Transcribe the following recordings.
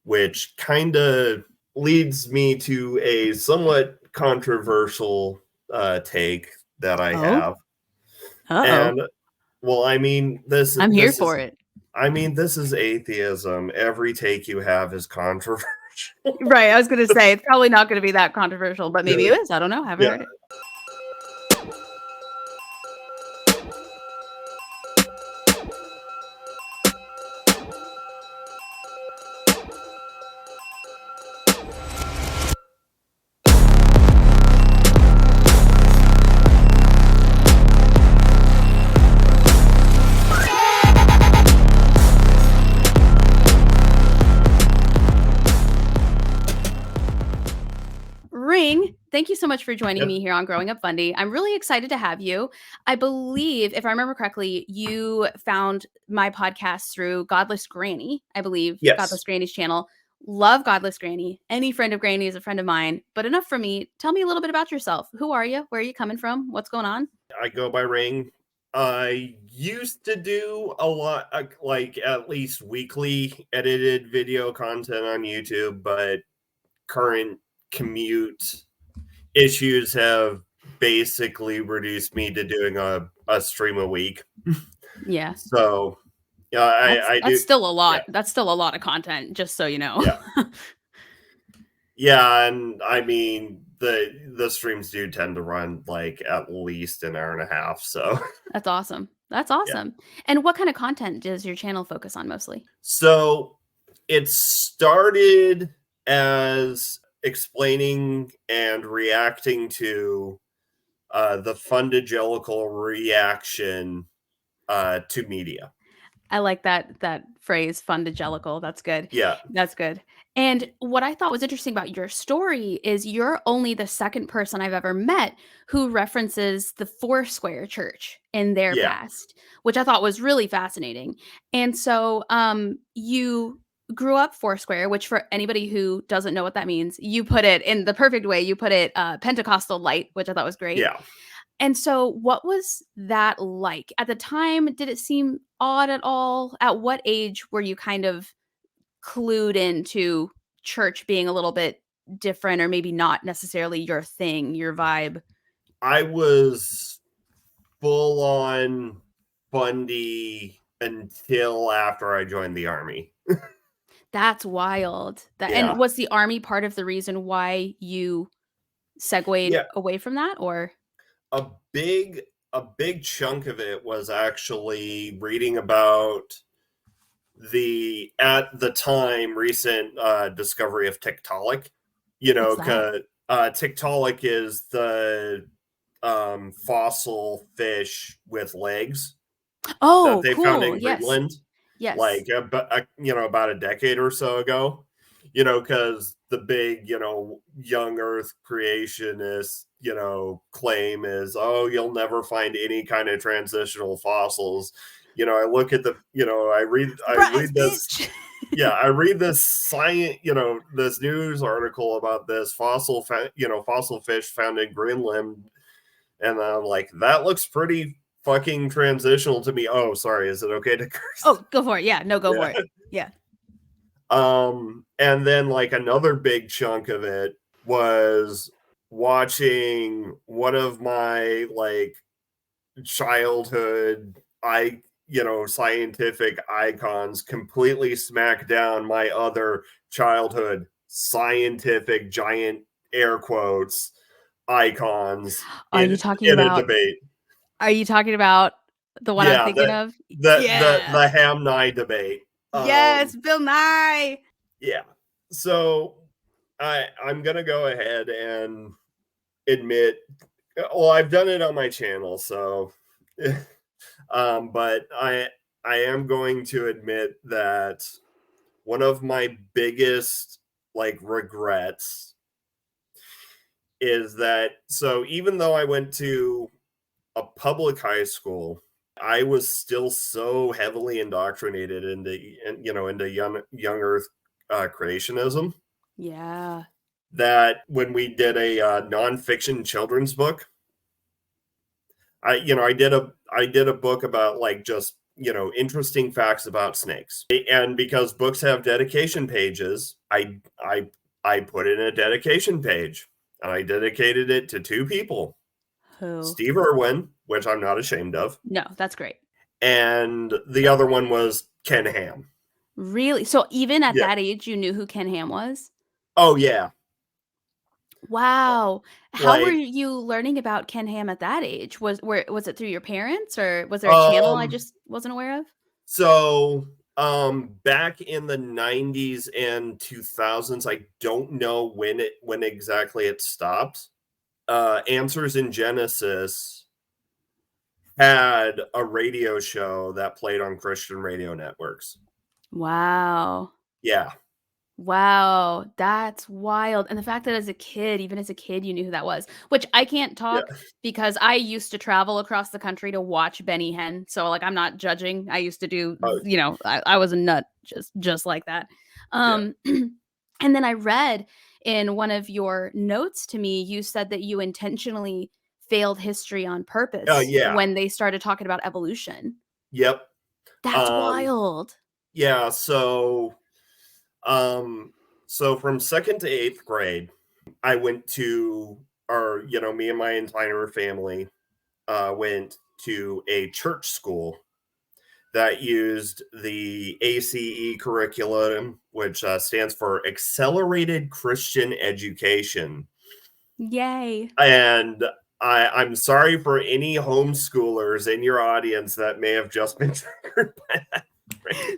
which kind of leads me to a somewhat controversial take that I have. And well, I mean, I'm here for it. I mean, this is atheism. Every take you have is controversial. Right. I was going to say, it's probably not going to be that controversial, but maybe it is. I don't know. Haven't heard it. Thank you so much for joining me here on Growing Up Fundie. I'm really excited to have you. I believe, if I remember correctly, you found my podcast through Godless Granny, I believe. Yes. Godless Granny's channel. Love Godless Granny. Any friend of Granny is a friend of mine, but enough for me. Tell me a little bit about yourself. Who are you? Where are you coming from? What's going on? I go by Ring. I used to do a lot, like at least weekly edited video content on YouTube, but current commute issues have basically reduced me to doing a stream a week. Yeah. So yeah, that's still a lot. Yeah. That's still a lot of content, just so you know. Yeah. Yeah, and I mean the streams do tend to run like at least an hour and a half. So that's awesome. That's awesome. Yeah. And what kind of content does your channel focus on mostly? So it started as explaining and reacting to the fundagelical reaction to media. I like that phrase, fundagelical. That's good. Yeah. That's good. And what I thought was interesting about your story is you're only the second person I've ever met who references the Foursquare church in their past, which I thought was really fascinating. And so you grew up Foursquare, which for anybody who doesn't know what that means, you put it in the perfect way. You put it Pentecostal lite, which I thought was great. Yeah. And so what was that like? At the time, did it seem odd at all? At what age were you kind of clued into church being a little bit different or maybe not necessarily your thing, your vibe? I was full on Fundie until after I joined the Army. That's wild. And was the Army part of the reason why you segued away from that, or? A big chunk of it was actually reading about the at the time recent discovery of Tiktaalik. You know, Tiktaalik is the fossil fish with legs. Oh, that they found in Greenland. Yes. Like about a decade or so ago. You know, because the big, young Earth creationist, claim is, oh, you'll never find any kind of transitional fossils. I look at the, I read this. Yeah, I read this science, this news article about this fossil fish found in Greenland. And I'm like, that looks pretty fucking transitional to me. Oh, sorry. Is it okay to curse? Oh, go for it. Yeah, no, go for it. Yeah. And then like another big chunk of it was watching one of my like childhood scientific icons completely smack down my other childhood scientific giant air quotes icons in a debate. Are you talking about the one I'm thinking of? The Hamm Nye debate. Yes, Bill Nye. Yeah. So I'm going to go ahead and admit, well, I've done it on my channel, so, but I am going to admit that one of my biggest regrets is that, so even though I went to a public high school, I was still so heavily indoctrinated into young Earth creationism. Yeah. That when we did a nonfiction children's book, I did a book about just interesting facts about snakes. And because books have dedication pages, I put in a dedication page, and I dedicated it to two people. Who? Steve Irwin, which I'm not ashamed of. No, that's great. And the other one was Ken Ham. Really? So even at Yeah. that age, you knew who Ken Ham was? Oh, yeah. Wow. How were Like, you learning about Ken Ham at that age? Was it through your parents, or was there a channel I just wasn't aware of? So, back in the 90s and 2000s, I don't know when exactly it stopped. Answers in Genesis had a radio show that played on Christian radio networks. Wow. Yeah. Wow, that's wild. And the fact that even as a kid, you knew who that was, which I can't talk Yeah. because I used to travel across the country to watch Benny Hinn. So like I'm not judging. I used to do, I was a nut just like that. Yeah. And then I read in one of your notes to me, you said that you intentionally failed history on purpose Yeah. when they started talking about evolution. Yep. That's wild. Yeah, so from 2nd to 8th grade, I went to me and my entire family went to a church school that used the ACE curriculum, which stands for Accelerated Christian Education. Yay. And I'm sorry for any homeschoolers in your audience that may have just been triggered by that.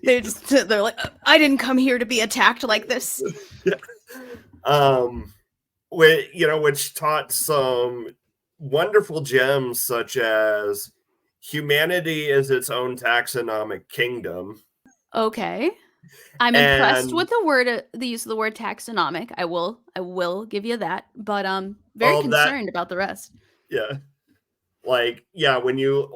They're like, I didn't come here to be attacked like this. Which taught some wonderful gems such as humanity is its own taxonomic kingdom. Okay. I'm impressed with the use of the word taxonomic. I will give you that, but very concerned about the rest. Yeah. When you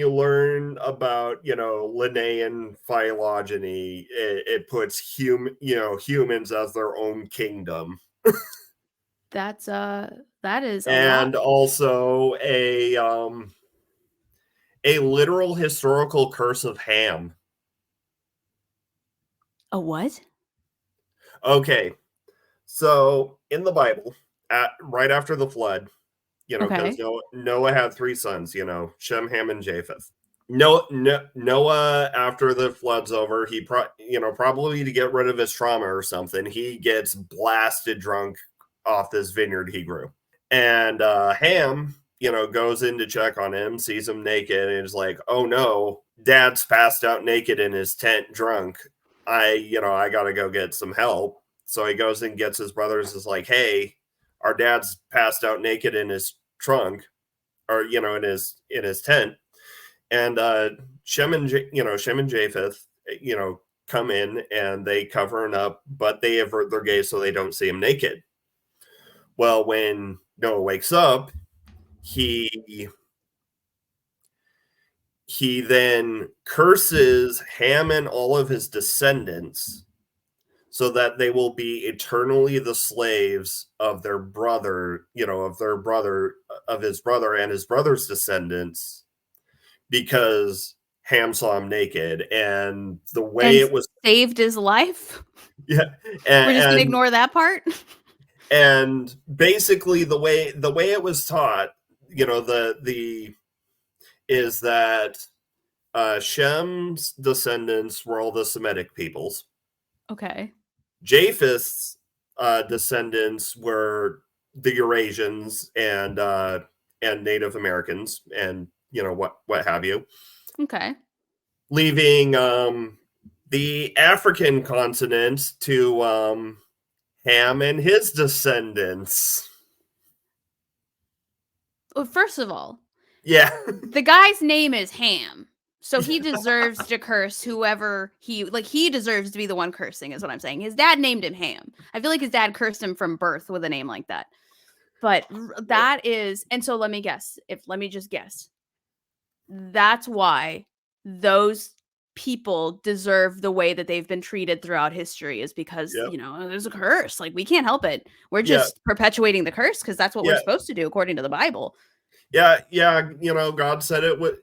learn about, Linnaean phylogeny, it puts humans as their own kingdom. That is and also a literal historical curse of Hamm. A what? Okay. So in the Bible, right after the flood, because Noah had 3 sons, Shem, Ham, and Japheth. Noah, after the flood's over, he probably to get rid of his trauma or something, he gets blasted drunk off this vineyard he grew. And Ham, goes in to check on him, sees him naked, and is like, oh no, dad's passed out naked in his tent drunk. I gotta go get some help. So he goes and gets his brothers, is like, hey, our dad's passed out naked in his trunk, or in his tent. And Shem and Japheth, come in and they cover him up, but they avert their gaze so they don't see him naked. Well, when Noah wakes up, he then curses Ham and all of his descendants so that they will be eternally the slaves of their brother, of his brother and his brother's descendants, because Ham saw him naked, and the way it was saved his life. Yeah. We're just gonna ignore that part. And basically the way it was taught, is that Shem's descendants were all the Semitic peoples. Okay. Japheth's descendants were the Eurasians and Native Americans, and what have you. Okay. Leaving the African continent to Ham and his descendants. Well, first of all, yeah, the guy's name is Ham. So he deserves to curse whoever he deserves to be the one cursing, is what I'm saying. His dad named him Ham. I feel like his dad cursed him from birth with a name like that. But that is, and so let me just guess. That's why those people deserve the way that they've been treated throughout history, is because, there's a curse. Like, we can't help it. We're just perpetuating the curse because that's what we're supposed to do according to the Bible. Yeah. God said it would.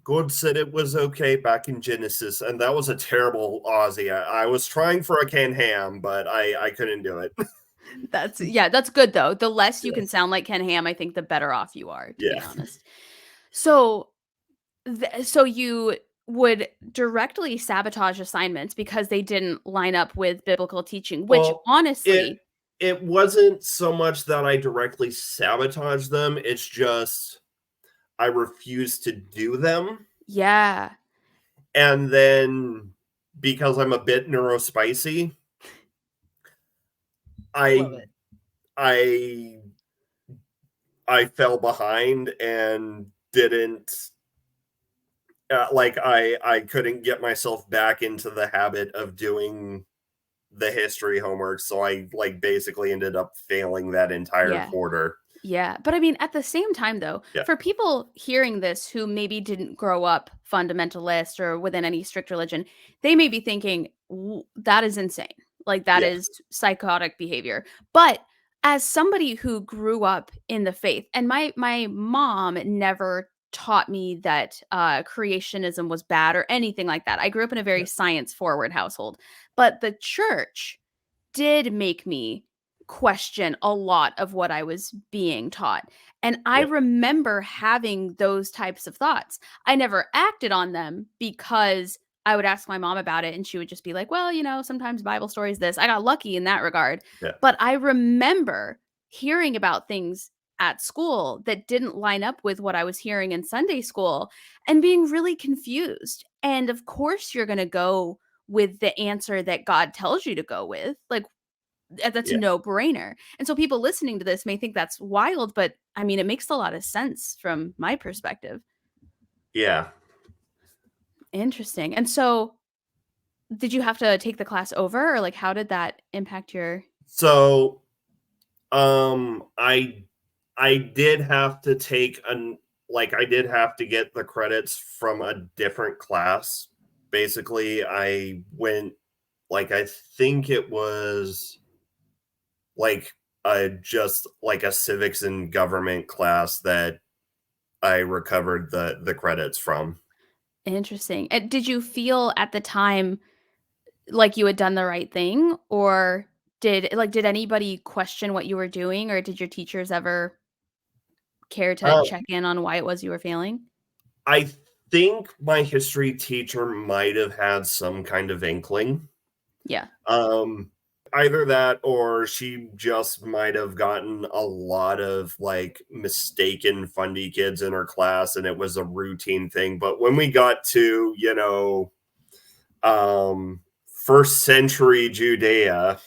God said it was okay back in Genesis, and that was a terrible Aussie. I was trying for a Ken Ham, but I couldn't do it. That's good though. The less you Yeah. can sound like Ken Ham, I think the better off you are, to be Yeah. honest. So so you would directly sabotage assignments because they didn't line up with biblical teaching, which Well, it honestly, it wasn't so much that I directly sabotaged them. It's just I refused to do them. yeah, And then because I'm a bit neurospicy, love I it. I I fell behind and didn't like I couldn't get myself back into the habit of doing the history homework, so I like basically ended up failing that entire Yeah. quarter. Yeah, but I mean, at the same time, though, Yeah. for people hearing this who maybe didn't grow up fundamentalist or within any strict religion, they may be thinking, that is insane. Like, that Yeah. is psychotic behavior. But as somebody who grew up in the faith, and my mom never taught me that creationism was bad or anything like that. I grew up in a very Yeah. science forward household, but the church did make me question a lot of what I was being taught. And I Yeah. remember having those types of thoughts. I never acted on them because I would ask my mom about it and she would just be like, well, sometimes Bible stories this. I got lucky in that regard. Yeah. But I remember hearing about things at school that didn't line up with what I was hearing in Sunday school and being really confused. And of course, you're going to go with the answer that God tells you to go with. Like, that's a Yeah. no-brainer. And so people listening to this may think that's wild, but I mean, it makes a lot of sense from my perspective. Yeah. Interesting. And so did you have to take the class over, or like how did that impact your So I did have to take I did have to get the credits from a different class. Basically, I went I think it was like just like a civics and government class that I recovered the credits from. interesting. And did you feel at the time like you had done the right thing, or did anybody question what you were doing, or did your teachers ever care to Uh, check in on why it was you were failing? I think my history teacher might have had some kind of inkling. Yeah. Um, Either that or she just might have gotten a lot of mistaken Fundie kids in her class and it was a routine thing. But when we got to, first century Judea,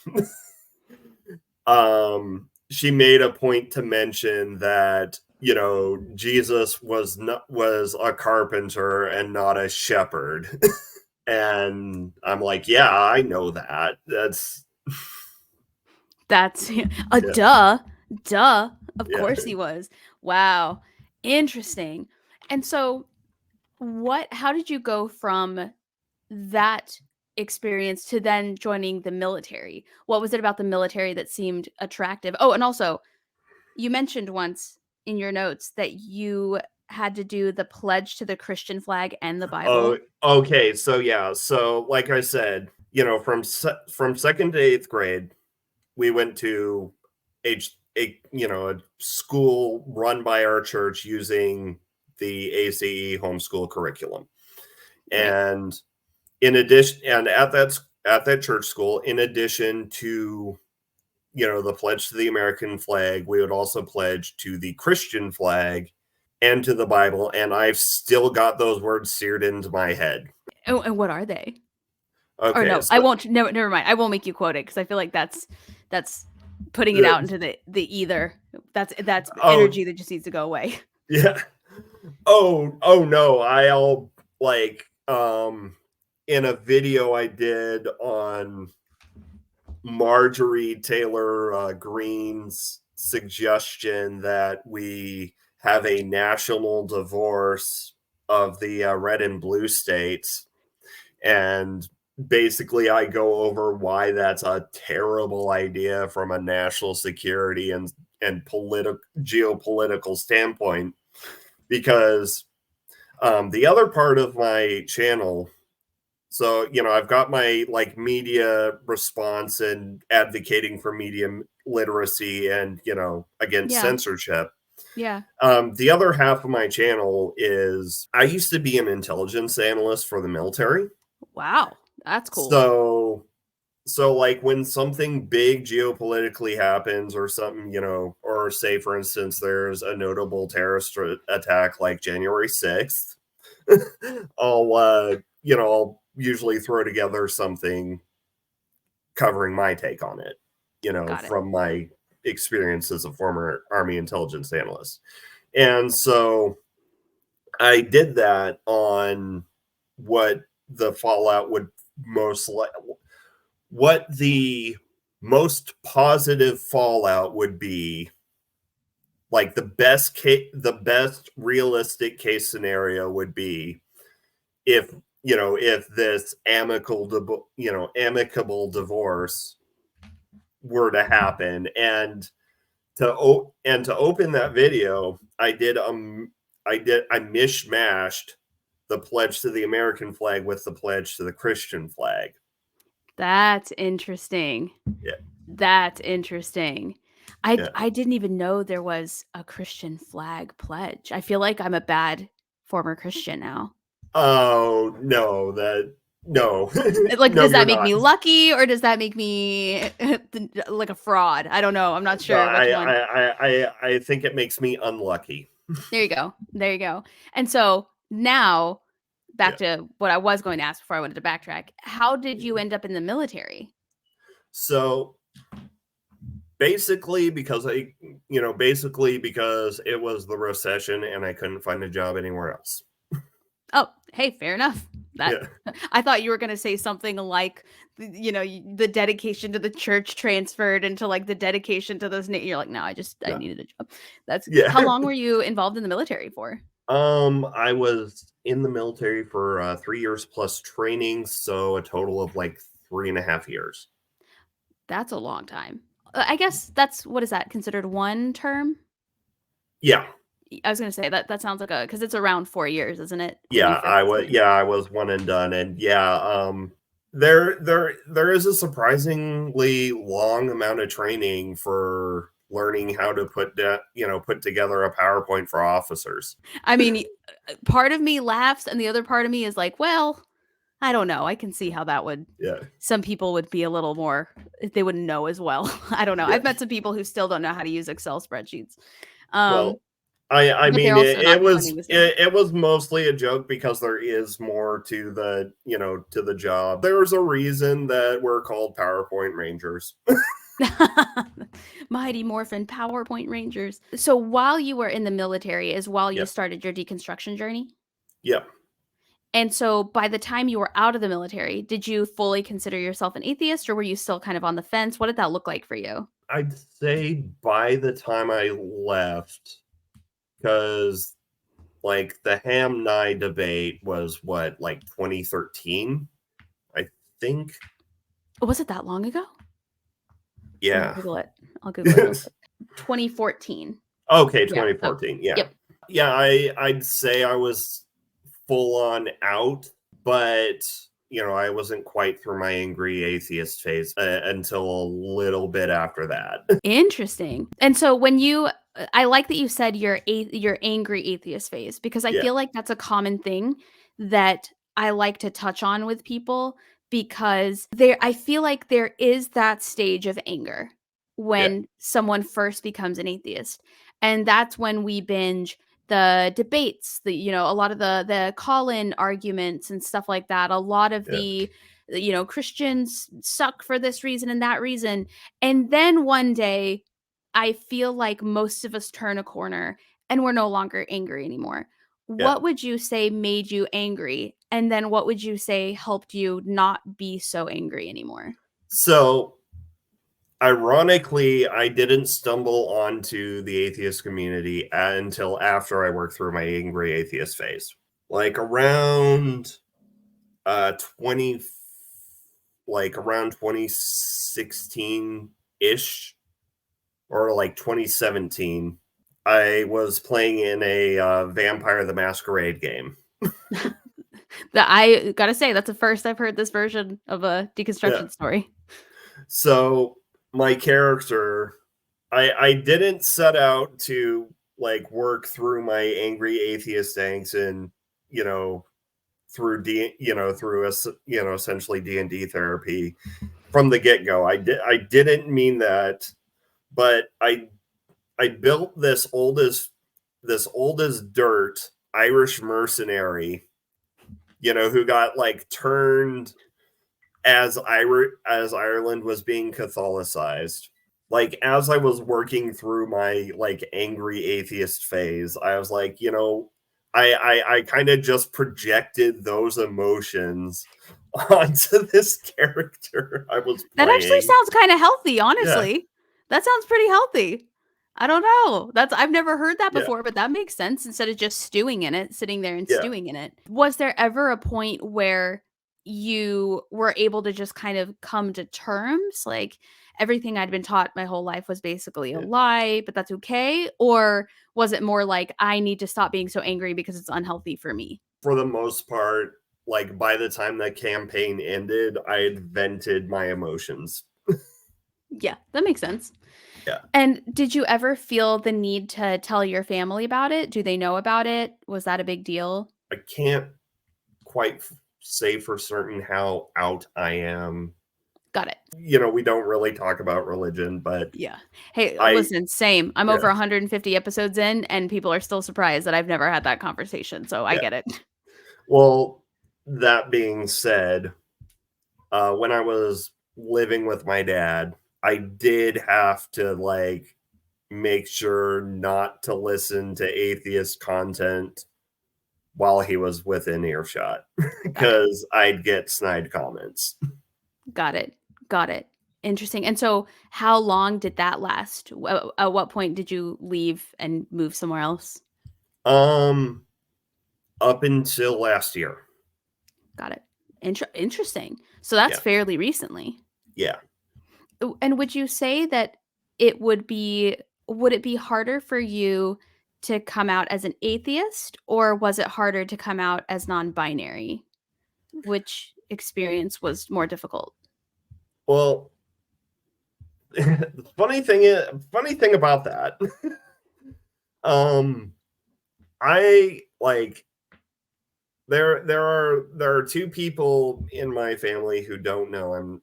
she made a point to mention that Jesus was a carpenter and not a shepherd. And I'm like, yeah, I know that. That's a Yeah, duh. Duh. Of yeah. course he was. Wow. Interesting. And so how did you go from that experience to then joining the military? What was it about the military that seemed attractive? Oh, and also, you mentioned once in your notes that you had to do the pledge to the Christian flag and the Oh, Bible. okay. So yeah. So like I said, from second to eighth grade, we went to a school run by our church using the ACE homeschool curriculum. Right. And in addition, and at that church school, in addition to the pledge to the American flag, we would also pledge to the Christian flag and to the Bible, and I've still got those words seared into my head. Oh, and what are they? Or Okay, no, I so won't. No, never mind. I won't make you quote it because I feel like that's putting it uh, out into the ether. That's oh energy that just needs to go away. yeah, oh no, I'll in a video I did on Marjorie Taylor Greene's suggestion that we have a national divorce of the red and blue states. And basically, I go over why that's a terrible idea from a national security and geopolitical standpoint. Because The other part of my channel, so, I've got my like media response and advocating for media literacy and, against Yeah. censorship. Yeah. The other half of my channel is I used to be an intelligence analyst for the military. Wow. That's cool. So like when something big geopolitically happens or something, or say for instance there's a notable terrorist attack like January 6th, I'll usually throw together something covering my take on it, Got it. from my experience as a former Army intelligence analyst. And so I did that on what the fallout would most like, what the most positive fallout would be, like the best realistic case scenario would be if if this amicable divorce were to happen. And to open that video, I mishmashed the pledge to the American flag with the pledge to the Christian flag. That's interesting. Yeah. That's interesting. Yeah. I didn't even know there was a Christian flag pledge. I feel like I'm a bad former Christian now. Oh no, no, Like, no, does you're that make not. me lucky or does that make me like a fraud? I don't know. I'm not No, sure which one. I think it makes me unlucky. There you go. There you go. And so now back Yeah. to what I was going to ask before I wanted to backtrack. How did you end up in the military? So basically because basically because it was the recession and I couldn't find a job anywhere else. Oh, hey, fair enough. That Yeah. I thought you were gonna say something like, the dedication to the church transferred into like the dedication to this. You're like, no, I Yeah. needed a job. That's Yeah. how long were you involved in the military for? I was in the military for 3 years plus training, so a total of like 3.5 years. That's a long time. I guess that's what is that considered one term? Yeah. I was gonna say that sounds like a because it's around 4 years, isn't it? When Yeah, you first I was one and done. And yeah, there is a surprisingly long amount of training for learning how to put together a PowerPoint for officers. I mean, part of me laughs and the other part of me is like, well, I don't know. I can see how that would Yeah. some people would be a little more they wouldn't know as well. I don't know. Yeah. I've met some people who still don't know how to use Excel spreadsheets. Um, Well, I but they're mean also not was learning the same. it was mostly a joke because there is more to the job. There's a reason that we're called PowerPoint Rangers. Mighty Morphin PowerPoint Rangers. So while you were in the military is while you Yep. started your deconstruction journey? Yep. And so by the time you were out of the military, did you fully consider yourself an atheist or were you still kind of on the fence? What did that look like for you? I'd say by the time I left, because like the Hamm Nye debate was what, like 2013, I think. Oh, was it that long ago? I'm gonna Yeah. Google it. I'll Google it real quick. 2014. Okay, Yeah. So, 2014. Yeah. yep. Yeah, I'd say I was full on out, but I wasn't quite through my angry atheist phase until a little bit after that. Interesting. And so I like that you said your angry atheist phase because I Yeah. feel like that's a common thing that I like to touch on with people because I feel like there is that stage of anger Yeah. when someone first becomes an atheist. And that's when we binge the debates, a lot of the call-in arguments and stuff like that. A lot of Yeah. Christians suck for this reason and that reason. And then one day, I feel like most of us turn a corner and we're no longer angry anymore. Yeah. What would you say made you angry? And then what would you say helped you not be so angry anymore? So ironically, I didn't stumble onto the atheist community until after I worked through my angry atheist phase. Like around 20 like around 2016-ish or like 2017, I was playing in a Vampire the Masquerade game. That I gotta say, that's the first I've heard this version of a Yeah. deconstruction story. So my character, I didn't set out to like work through my angry atheist angst and you know through essentially D&D therapy from the get-go. I didn't mean that, but I built this old as dirt Irish mercenary, who got like turned as Ireland was being Catholicized. Like as I was working through my like angry atheist phase, I was like, I kind of just projected those emotions onto this character I was That actually playing. sounds kinda healthy, Yeah, honestly. That sounds pretty healthy. I don't know. I've never heard that yeah, before, but that makes sense instead of just stewing in it, sitting there and yeah. stewing in it. Was there ever a point where you were able to just kind of come to terms? Like, everything I'd been taught my whole life was basically a Yeah. lie, but that's okay? Or was it more like, I need to stop being so angry because it's unhealthy for me? For the most part, like by the time that campaign ended, I had vented my emotions. Yeah, that makes sense. Yeah. And did you ever feel the need to tell your family about it? Do they know about it? Was that a big deal? I can't quite say for certain how out I am. Got it. We don't really talk about religion, but Yeah. Hey, I, listen, same. I'm over yeah, 150 episodes in, and people are still surprised that I've never had that conversation. So I yeah. get it. Well, that being said, when I was living with my dad, I did have to like make sure not to listen to atheist content while he was within earshot Got it. because I'd get snide comments. Got it. Got it. Interesting. And so, how long did that last? At what point did you leave and move somewhere else? Um, up until last year. Got it. Interesting. So that's Yeah, fairly recently. yeah. And would you say that it would it be harder for you to come out as an atheist, or was it harder to come out as non-binary? Which experience was more difficult? Well, the funny thing about that, um, I like there are two people in my family who don't know I'm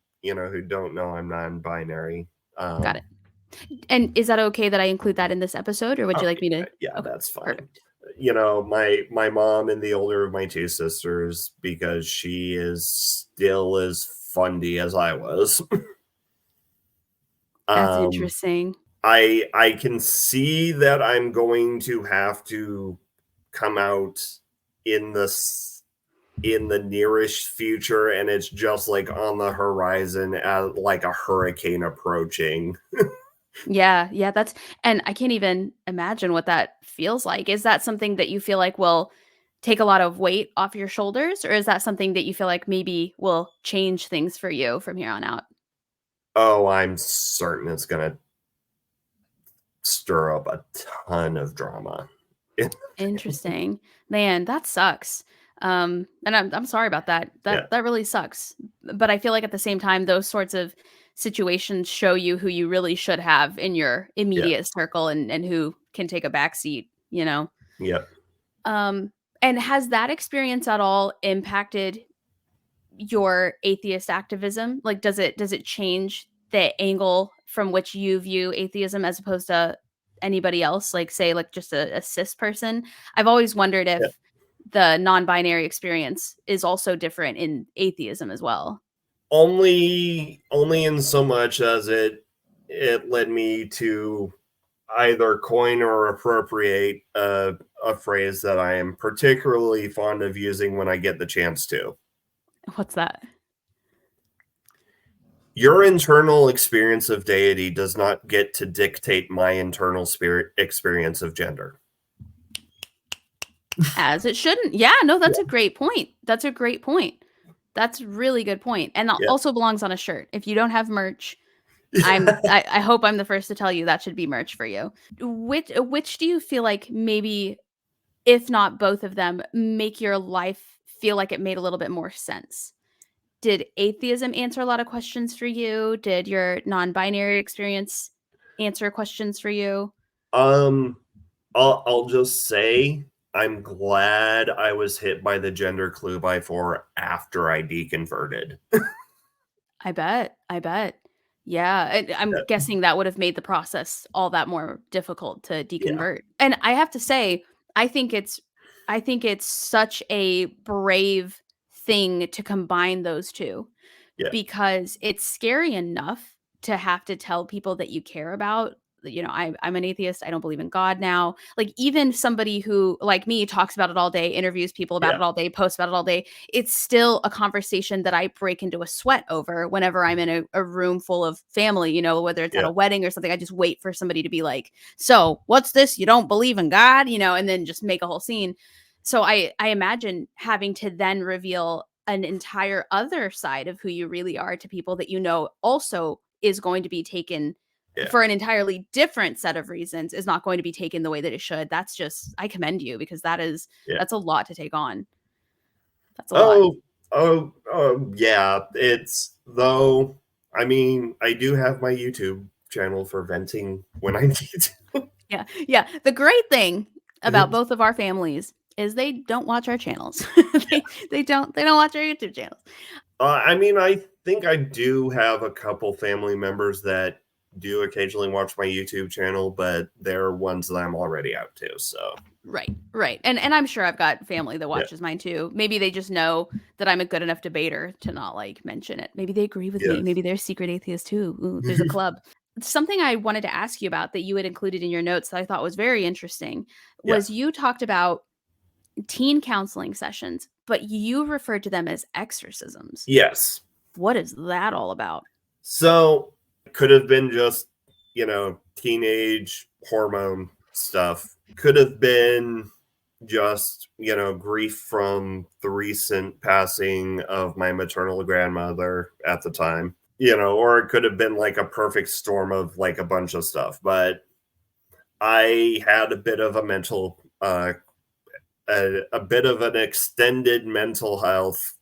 non-binary. Got it. Um, And is that okay that I include that in this episode, or would oh you like me to? yeah, Okay, that's fine. perfect. My mom and the older of my two sisters, because she is still as fundy as I was. That's um, interesting. I can see that I'm going to have to come out in the nearest future, and it's just like on the horizon as like a hurricane approaching. Yeah, yeah, that's and I can't even imagine what that feels like. Is that something that you feel like will take a lot of weight off your shoulders, or is that something that you feel like maybe will change things for you from here on out? Oh, I'm certain it's gonna stir up a ton of drama. Interesting. Man, that sucks. And I'm sorry about that. Yeah, That really sucks. But I feel like at the same time, those sorts of situations show you who you really should have in your yeah, immediate circle and who can take a back seat, you know? yeah. Um, and has that experience at all impacted your atheist activism? Like, does it change the angle from which you view atheism as opposed to anybody else? Like, say, like just a cis person. I've always wondered Yeah. if the non-binary experience is also different in atheism as well. Only in so much as it led me to either coin or appropriate a phrase that I am particularly fond of using when I get the chance to. What's that? Your internal experience of deity does not get to dictate my internal spirit experience of gender. As it shouldn't. Yeah, no, that's Yeah, a great point. That's a great point. That's a really good point. And that yeah. also belongs on a shirt. If you don't have merch, I hope I'm the first to tell you that should be merch for you. Which do you feel like maybe if not both of them, make your life feel like it made a little bit more sense? Did atheism answer a lot of questions for you? Did your non-binary experience answer questions for you? Um, I'll just say I'm glad I was hit by the gender clue by 4 after I deconverted. I bet, I bet. Yeah, I'm Yeah, guessing that would have made the process all that more difficult to yeah, deconvert. And I have to say, I think it's I think it's such a brave thing to combine those 2. yeah, Because it's scary enough to have to tell people that you care about, I'm an atheist, I don't believe in God now. Like, even somebody who, like me, talks about it all day, interviews people about yeah, it all day, posts about it all day, it's still a conversation that I break into a sweat over whenever I'm in a room full of family, whether it's at yeah, a wedding or something. I just wait for somebody to be like, "So, what's this? You don't believe in God?" And then just make a whole scene. So I imagine having to then reveal an entire other side of who you really are to people that also is going to be taken yeah, for an entirely different set of reasons, is not going to be taken the way that it should. That's just, I commend you, because yeah. that's a lot to take on. That's a lot. Oh, yeah. It's though. I mean, I do have my YouTube channel for venting when I need Yeah. Yeah. The great thing about to. both of our families is they don't watch our channels. Yeah. They don't watch our YouTube channels. I mean, I think I do have a couple family members that do occasionally watch my YouTube channel, but they're ones that I'm already out to. So Right, right. And I'm sure I've got family that yeah, watches mine too. Maybe they just know that I'm a good enough debater to not like mention it. Maybe they agree with yeah, me. Maybe they're secret atheists too. Ooh, there's a club. Something I wanted to ask you about that you had included in your notes that I thought was very interesting yeah, was, you talked about teen counseling sessions, but you referred to them as exorcisms. yes. What is that all about? So could have been just teenage hormone stuff. Could have been just grief from the recent passing of my maternal grandmother at the time. Or it could have been like a perfect storm of like a bunch of stuff. But I had a bit of a a bit of an extended mental health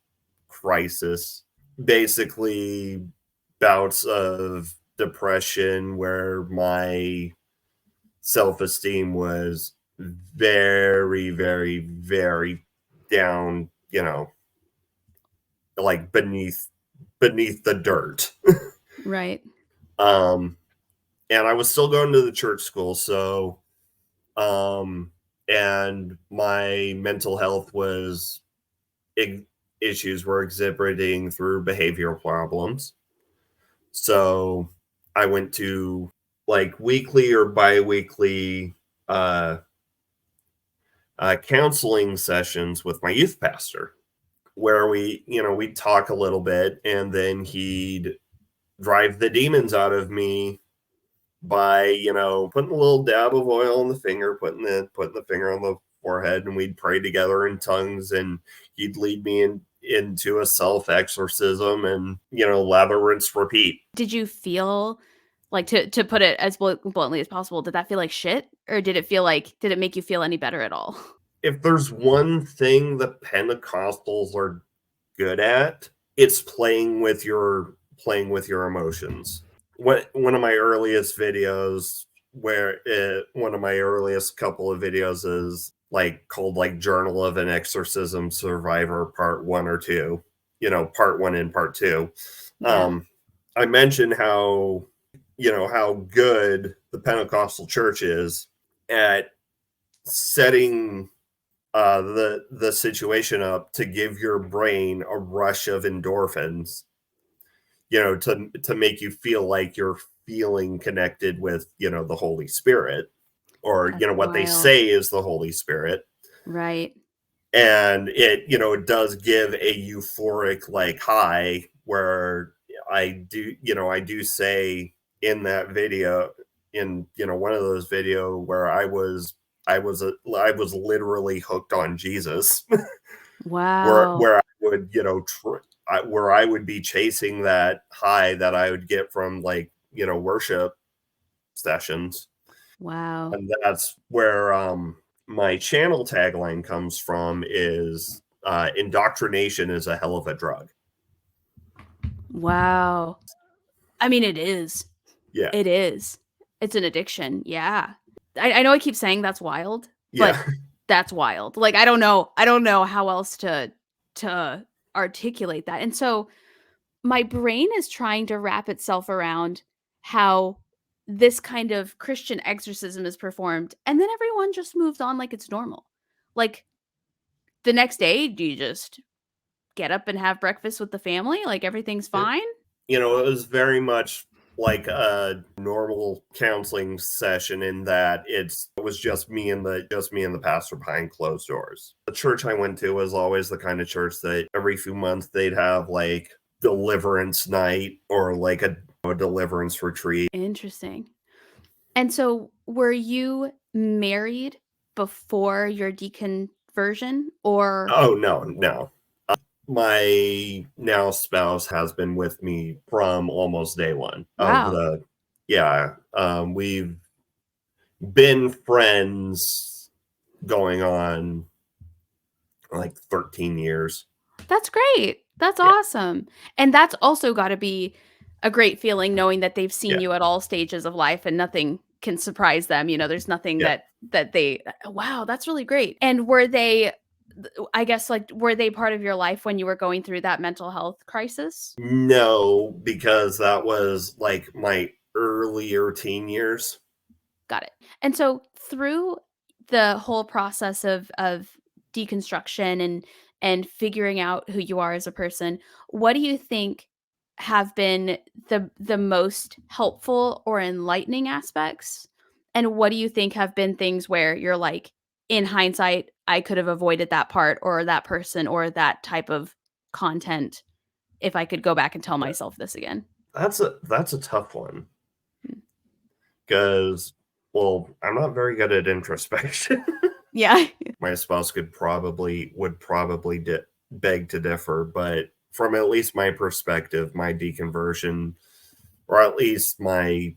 crisis. Basically, bouts of depression where my self esteem was very, very, very down, like beneath the dirt. Right. um and I was still going to the church school, so um and my mental health was ig- issues were exhibiting through behavioral problems. So I went to like weekly or bi-weekly uh, counseling sessions with my youth pastor, where we talk a little bit, and then he'd drive the demons out of me by putting a little dab of oil on the finger, putting the finger on the forehead, and we'd pray together in tongues, and he'd lead me into a self exorcism, and lather, rinse, repeat. Did you feel like, to put it as bluntly as possible, did that feel like shit? Or did it make you feel any better at all? If there's one thing the Pentecostals are good at, it's playing with your emotions. One of my earliest videos, one of my earliest couple of videos is like called like Journal of an Exorcism Survivor Part 1 or 2, Part 1 and Part 2. Yeah. Um I mentioned how good the Pentecostal church is at setting the situation up to give your brain a rush of endorphins, to make you feel like you're feeling connected with the Holy Spirit, or That's what they wild. say is the Holy Spirit. Right. And it does give a euphoric like high, where I do say in that video, in one of those video, where I was literally hooked on Jesus. where Wow. where I would where I would be chasing that high that I would get from like worship sessions. Wow. And that's where my channel tagline comes from is indoctrination is a hell of a drug. Wow. I mean, it is. Yeah. It is. It's an addiction. Yeah. I know I keep saying that's wild, but Yeah. that's wild. Like, I don't know how else to articulate that. And so my brain is trying to wrap itself around how this kind of Christian exorcism is performed, and then everyone just moves on like it's normal. Like, the next day, do you just get up and have breakfast with the family? Like, everything's fine? You know, it was very much like a normal counseling session in that it was just me and the pastor behind closed doors. The church I went to was always the kind of church that every few months they'd have like deliverance night or like a deliverance retreat. Interesting. And so were you married before your deconversion, or Oh no. My now spouse has been with me from almost day one of wow, we've been friends going on like 13 years. that's great. That's Yeah, awesome. And that's also gotta be a great feeling knowing that they've seen yeah, you at all stages of life and nothing can surprise them, there's nothing yeah. that they wow, that's really great. And were they I guess, like, were they part of your life when you were going through that mental health crisis? No, because that was like my earlier teen years. Got it. And so through the whole process of deconstruction and figuring out who you are as a person, what do you think have been the most helpful or enlightening aspects? And what do you think have been things where you're like, in hindsight, I could have avoided that part or that person or that type of content if I could go back and tell Yeah. myself this again? That's a tough one Hmm. because, well, I'm not very good at introspection. Yeah. My spouse would probably beg to differ, but from at least my perspective, my deconversion, or at least my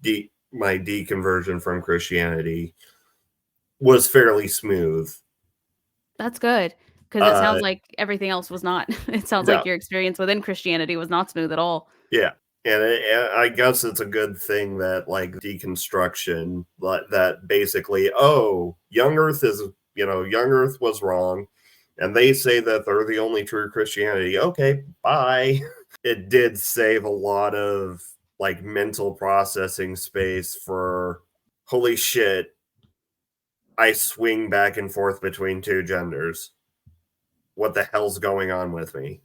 deconversion from Christianity, was fairly smooth. That's good, 'cause it Uh, sounds like everything else was not. It sounds no, like your experience within Christianity was not smooth at all. yeah, and I guess it's a good thing that like deconstruction, that basically, oh, young Earth was wrong, and they say that they're the only true Christianity. Okay, bye. It did save a lot of like mental processing space for holy shit, I swing back and forth between two genders. What the hell's going on with me?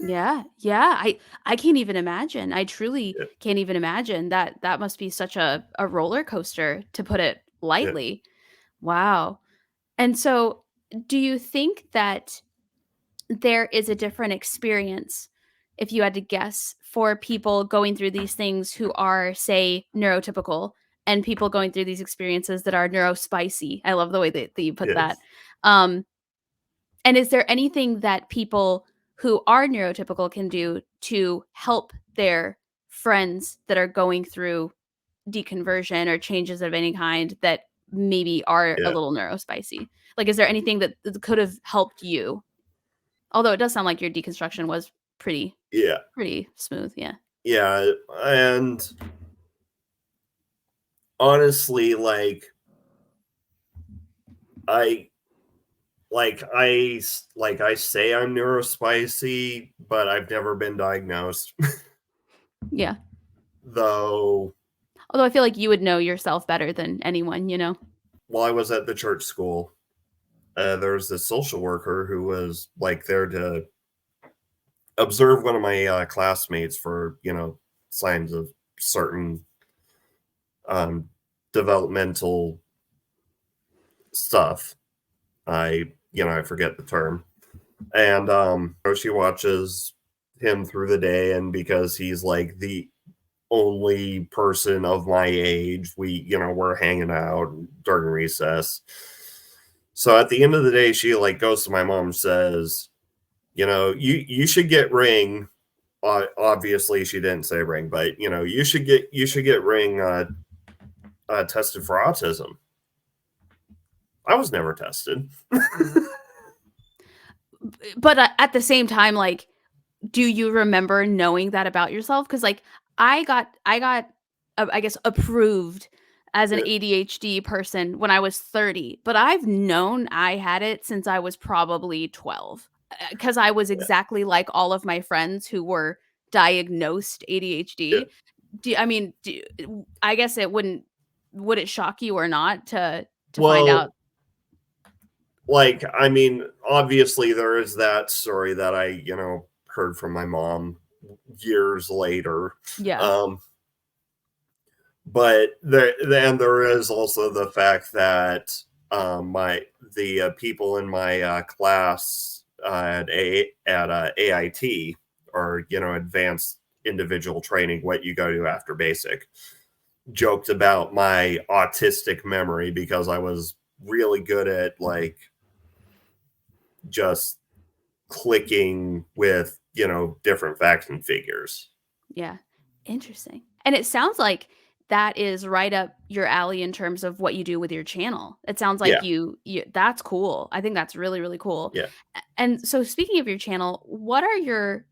Yeah, yeah, I can't even imagine. I truly Yeah, can't even imagine that that must be such a roller coaster, to put it yeah, lightly. Wow. And so, do you think that there is a different experience, if you had to guess, for people going through these things who are, say, neurotypical and people going through these experiences that are neurospicy? I love the way that you put that. yes, Um, and is there anything that people who are neurotypical can do to help their friends that are going through deconversion or changes of any kind that maybe are a yeah, little neurospicy? Like, is there anything that could have helped you? Although it does sound like your deconstruction was pretty yeah, pretty smooth, yeah. yeah. And honestly, I I say I'm neurospicy, but I've never been diagnosed. Yeah. Though, Although I feel like you would know yourself better than anyone, you know? while I was at the church school, there was this social worker who was like there to observe one of my classmates for signs of certain um, developmental stuff. I forget the term, and she watches him through the day, and because he's like the only person of my age, we're hanging out during recess. So at the end of the day, she like goes to my mom and says, you should get ring. Obviously, she didn't say ring, but you should get ring tested for autism. I was never tested. But at the same time, like, do you remember knowing that about yourself? Because like I got I guess approved as an Yeah. ADHD person when I was 30, but I've known I had it since I was probably 12 because I was Yeah. exactly like all of my friends who were diagnosed Yeah. ADHD. I guess it would it shock you or not to find out? Well, like, I mean, obviously there is that story that I, heard from my mom years later. Yeah. Um, but there is also the fact that the people in my class at AIT, or advanced individual training, what you go to after basic, joked about my autistic memory because I was really good at like just clicking with different facts and figures. Yeah. Interesting. And it sounds like that is right up your alley in terms of what you do with your channel. It sounds like Yeah, you that's cool. I think that's really, really cool. yeah. And so speaking of your channel, what are your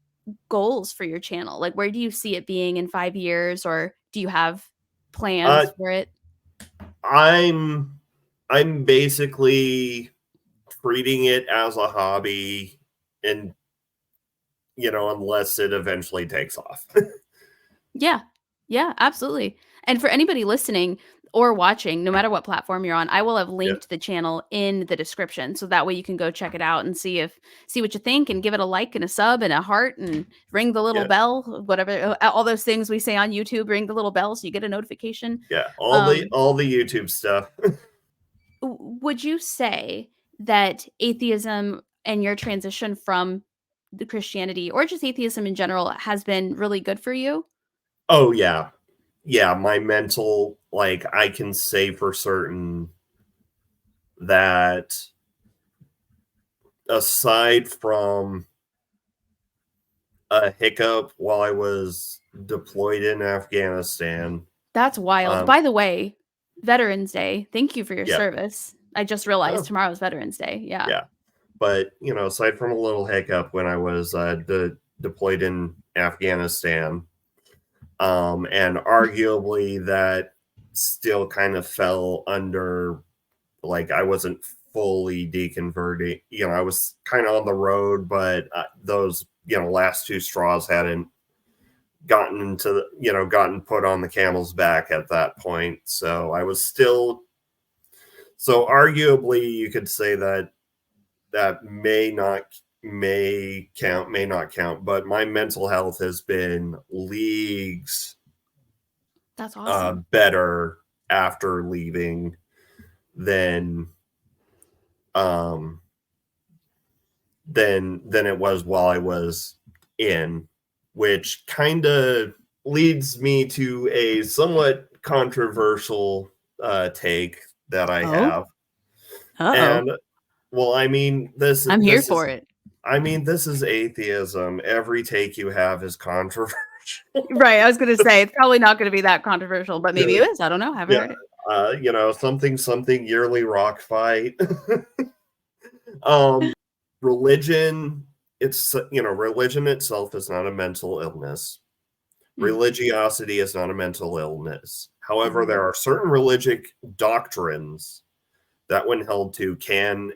goals for your channel? Like where do you see it being in 5 years, or do you have Uh, plans for it? I'm I'm basically treating it as a hobby, and unless it eventually takes off. Yeah. Yeah, absolutely. And for anybody listening or watching, no matter what platform you're on, I will have Yeah, linked the channel in the description. So that way you can go check it out and see what you think and give it a like and a sub and a heart and ring the little yeah, bell, whatever all those things we say on YouTube, ring the little bell so you get a notification. yeah. All the Um all the YouTube stuff. would you say that atheism and your transition from the Christianity or just atheism in general has been really good for you? Oh yeah. Yeah, my mental, like, I can say for certain that aside from a hiccup while I was deployed in Afghanistan, That's wild. um By the way, Veterans Day. Thank you for your yeah. service. I just realized Oh, tomorrow is Veterans Day. Yeah. yeah. But, aside from a little hiccup when I was deployed in Afghanistan, and arguably that still kind of fell under, like, I wasn't fully deconverting. I was kind of on the road, but those, last two straws hadn't gotten put on the camel's back at that point. So I was still, so arguably you could say that that may not count, but my mental health has been leagues That's awesome. better after leaving than um than it was while I was in, which kind of leads me to a somewhat controversial take that I Oh? have. Uh-oh. And well, I mean, I'm here for it. this is atheism. Every take you have is controversial. Right, I was gonna say, it's probably not gonna be that controversial, but maybe Yeah, it is. I don't know. Haven't yeah. heard it. Something yearly rock fight. um religion, religion itself is not a mental illness. Hmm. Religiosity is not a mental illness. However, there Mhm. are certain religic doctrines that, when held to, can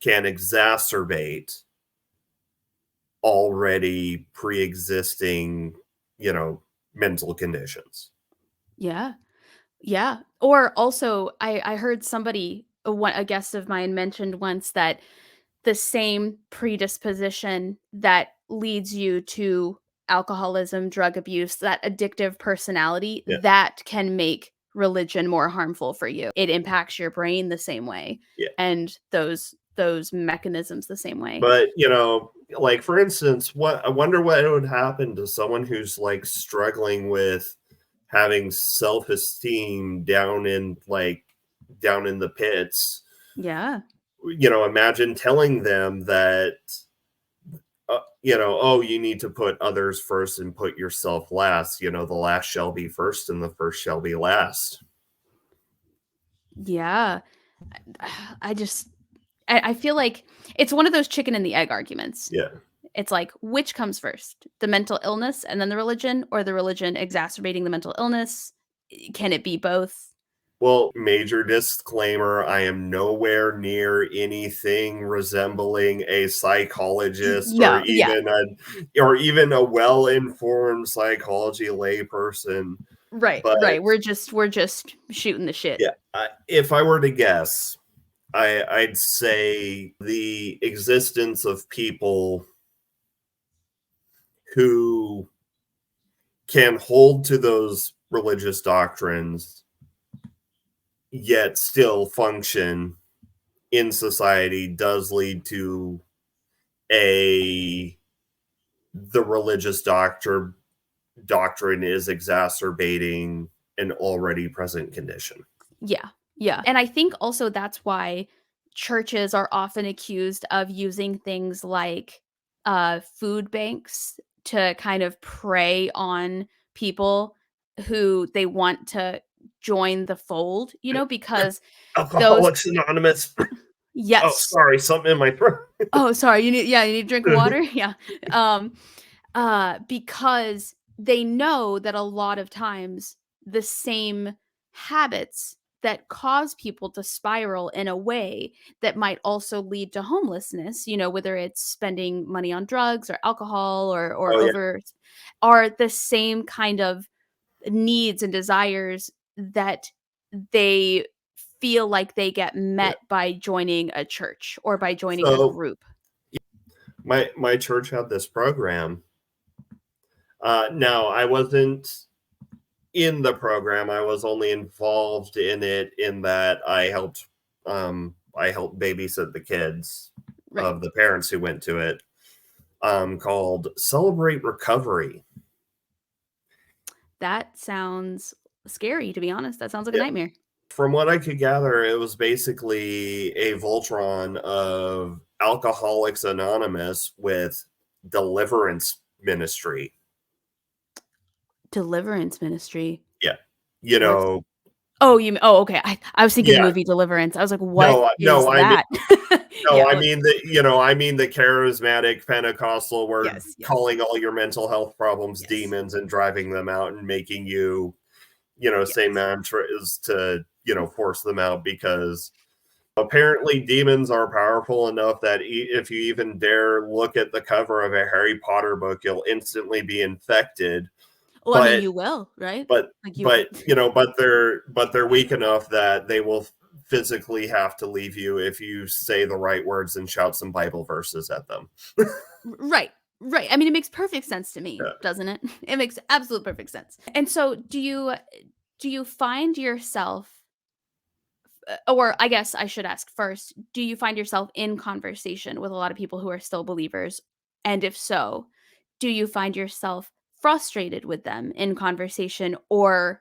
exacerbate already pre-existing, mental conditions. Yeah. Yeah. Or also, I heard somebody, a guest of mine mentioned once that the same predisposition that leads you to alcoholism, drug abuse, that addictive personality, Yeah, that can make religion more harmful for you. It impacts your brain the same way yeah. and those mechanisms the same way. But, like, for instance, I wonder what would happen to someone who's like struggling with having self-esteem down in the pits. Yeah. Imagine telling them that, oh, you need to put others first and put yourself last. The last shall be first and the first shall be last. Yeah. I feel like it's one of those chicken and the egg arguments. Yeah. It's like, which comes first? The mental illness and then the religion, or the religion exacerbating the mental illness? Can it be both? Well, major disclaimer, I am nowhere near anything resembling a psychologist No, yeah. or even a well-informed psychology layperson. Right, But right. We're just shooting the shit. yeah, if I were to guess, I'd say the existence of people who can hold to those religious doctrines yet still function in society does lead to a the religious doctrine is exacerbating an already present condition. Yeah, yeah. And I think also that's why churches are often accused of using things like food banks to kind of prey on people who they want to join the fold, because those Alcoholics Anonymous. Oh, yes. sorry, something in my throat. Oh, sorry. You need to drink water? Yeah. Um because they know that a lot of times the same habits that cause people to spiral in a way that might also lead to homelessness, whether it's spending money on drugs or alcohol or Oh yeah. over, are the same kind of needs and desires that they feel like they get Yeah. met by joining a church or by joining a So group. my church had this program. Now I wasn't in the program. I was only involved in it in that I helped babysit the kids Right. of the parents who went to it. Called Celebrate Recovery. That sounds scary, to be honest. That sounds like a Yeah. nightmare. From what I could gather, it was basically a Voltron of Alcoholics Anonymous with deliverance ministry. Deliverance ministry. Yeah. You What's know, okay. I was thinking the yeah. movie Deliverance. I was like, "What No, is no, I mean that?" no, Yeah, I mean the charismatic Pentecostal where yes, yes, calling all your mental health problems yes, demons and driving them out and making you, say yes. mantras to, force them out because apparently demons are powerful enough that if you even dare look at the cover of a Harry Potter book, you'll instantly be infected. Well, I mean, But you will, right? but Like, you but they're weak enough that they will physically have to leave you if you say the right words and shout some Bible verses at them. right, right. I mean, it makes perfect sense to me, Yeah. doesn't it? It makes absolute perfect sense. And so, do you find yourself or I guess I should ask first, do you find yourself in conversation with a lot of people who are still believers? And if so, do you find yourself frustrated with them in conversation, or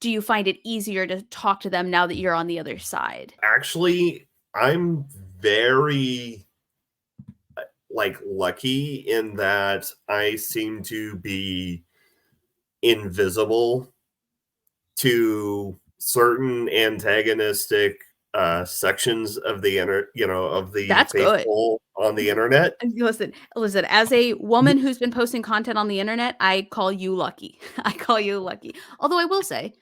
do you find it easier to talk to them now that you're on the other side? Actually, I'm very lucky in that I seem to be invisible to certain antagonistic sections of the of the That's good. faithful on the internet. Listen, as a woman who's been posting content on the internet, I call you lucky. I call you lucky. Although I will say,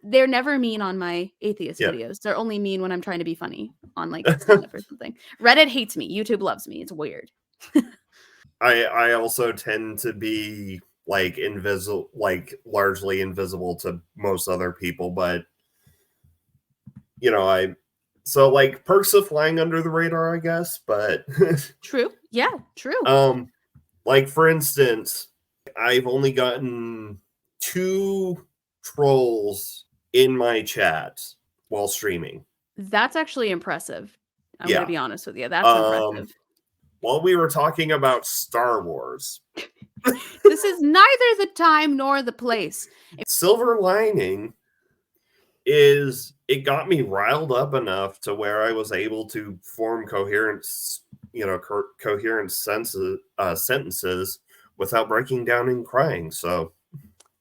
they're never mean on my atheist Yeah, videos. They're only mean when I'm trying to be funny on, like, stand-up or something. Reddit hates me. YouTube loves me. It's weird. I also tend to be invisible, largely invisible to most other people, but I so perks of flying under the radar, I guess. But True. Yeah, true. um, for instance, I've only gotten 2 trolls in my chat while streaming. That's actually impressive. I'm gonna Yeah. be honest with you. That's Um, impressive. while we were talking about Star Wars, This is neither the time nor the place. silver lining is it got me riled up enough to where I was able to form coherent sentences without breaking down and crying. So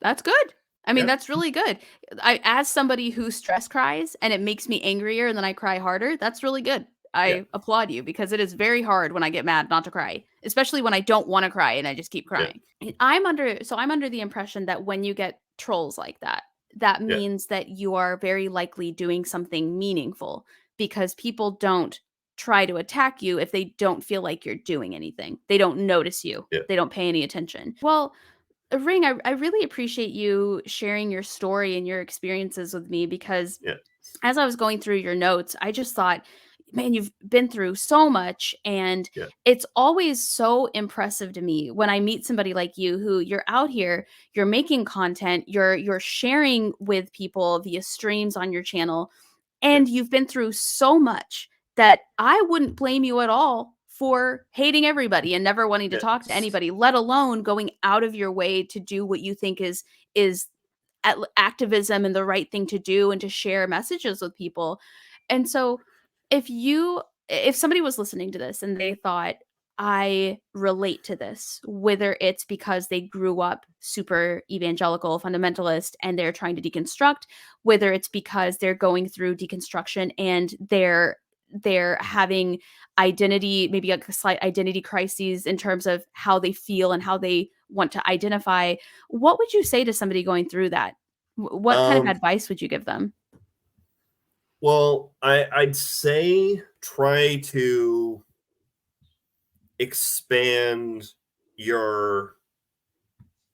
That's good. I mean, Yeah. that's really good. As somebody who stress cries and it makes me angrier and then I cry harder, that's really good. Yeah. I applaud you because it is very hard when I get mad not to cry, especially when I don't want to cry and I just keep Yeah. crying. I'm under the impression that when you get trolls like that, that Yeah. means that you are very likely doing something meaningful because people don't try to attack you if they don't feel like you're doing anything. They don't notice you. Yeah. They don't pay any attention. Well, Ring, I really appreciate you sharing your story and your experiences with me because Yeah. as I was going through your notes, I just thought, man, you've been through so much. And Yeah. it's always so impressive to me when I meet somebody like you who you're out here, you're making content, you're sharing with people via streams on your channel, Yeah. and you've been through so much that I wouldn't blame you at all for hating everybody and never wanting to Yeah. talk to anybody, let alone going out of your way to do what you think is activism and the right thing to do and to share messages with people. And so if somebody was listening to this and they thought I relate to this, whether it's because they grew up super evangelical fundamentalist and they're trying to deconstruct, whether it's because they're going through deconstruction and they're having identity, maybe like a slight identity crises in terms of how they feel and how they want to identify, what would you say to somebody going through that? What kind of Um, advice would you give them? well, I'd say try to expand your,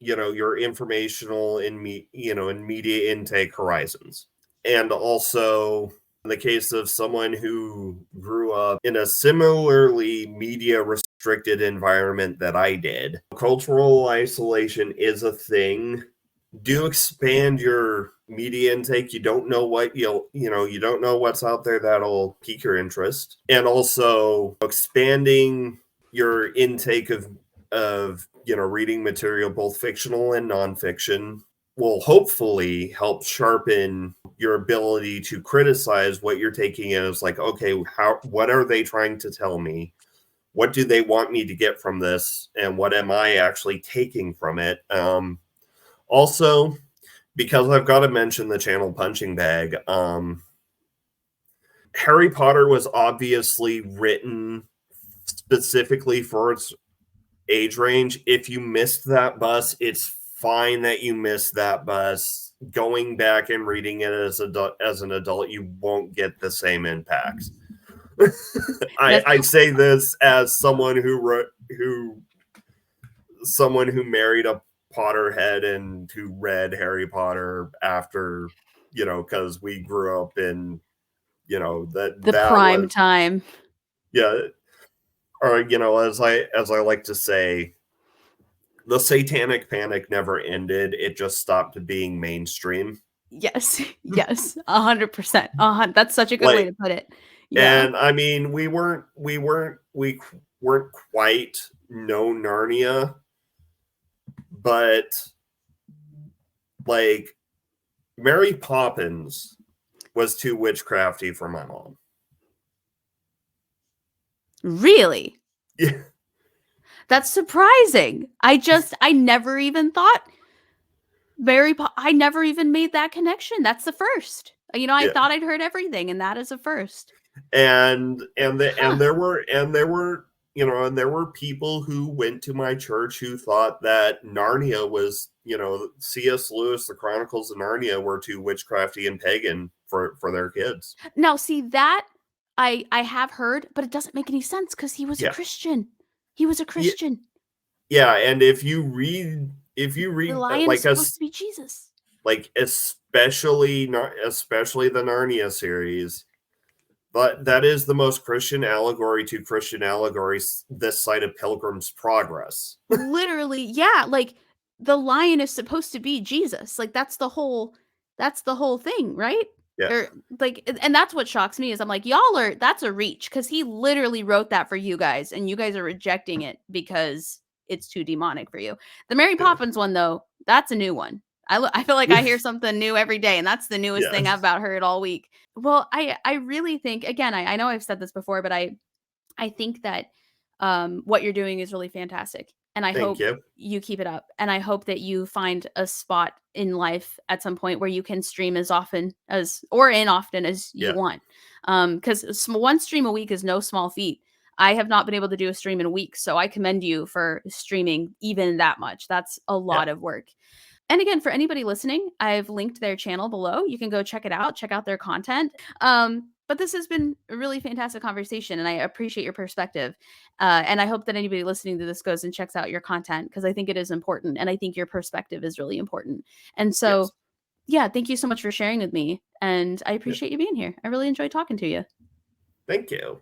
your informational and and media intake horizons. And also, in the case of someone who grew up in a similarly media restricted environment that I did, cultural isolation is a thing. Do expand your media intake. You don't know what you don't know what's out there that'll pique your interest. And also expanding your intake of reading material, both fictional and nonfiction, will hopefully help sharpen your ability to criticize what you're taking in as like, okay, what are they trying to tell me? What do they want me to get from this? And what am I actually taking from it? Also, because I've got to mention the channel punching bag, Harry Potter was obviously written specifically for its age range. If you missed that bus, it's fine that you missed that bus. Going back and reading it as an adult, you won't get the same impact. Yes. I say this as someone someone who married a Potterhead and who read Harry Potter after, because we grew up in, The that prime was, time. yeah, or as I like to say, the satanic panic never ended. It just stopped being mainstream. Yes. Yes. 100%. That's such a good way Like, to put it. Yeah. and I mean, we weren't quite no Narnia, but like Mary Poppins was too witchcrafty for my mom. Really? Yeah, That's surprising. I never even thought I never even made that connection. That's the first. I yeah. thought I'd heard everything and that is a first. And Huh. there were people who went to my church who thought that Narnia was, C.S. Lewis, the Chronicles of Narnia, were too witchcrafty and pagan for their kids. Now, see that I have heard, but it doesn't make any sense because he was a Yeah. Christian. He was a Yeah, Christian. yeah, and if you The read lion is supposed to be Jesus. especially the Narnia series, but that is the most Christian allegory to Christian allegories this side of Pilgrim's Progress. Literally, yeah, like the lion is supposed to be Jesus. Like that's the whole thing, right? Yeah. Or like and that's what shocks me is I'm like, y'all are that's a reach because he literally wrote that for you guys and you guys are rejecting it because it's too demonic for you. The Mary Poppins one though, that's a new one. I feel like I hear something new every day and that's the newest Yeah. thing I've about heard all week. Well, I really think again, I know I've said this before, but I think that what you're doing is really fantastic. and I Thank hope you. you keep it up, and I hope that you find a spot in life at some point where you can stream as often as or in often as you Yeah. want. 'Cause one stream a week is no small feat. I have not been able to do a stream in a week, so I commend you for streaming even that much. That's a Yeah. lot of work. And again, for anybody listening, I've linked their channel below. You can go check it out, check out their content. But this has been a really fantastic conversation, and I appreciate your perspective. And I hope that anybody listening to this goes and checks out your content because I think it is important, and I think your perspective is really important. And Yes. so, yeah, thank you so much for sharing with me, and I Yeah. appreciate you being here. I really enjoyed talking to you. Thank you.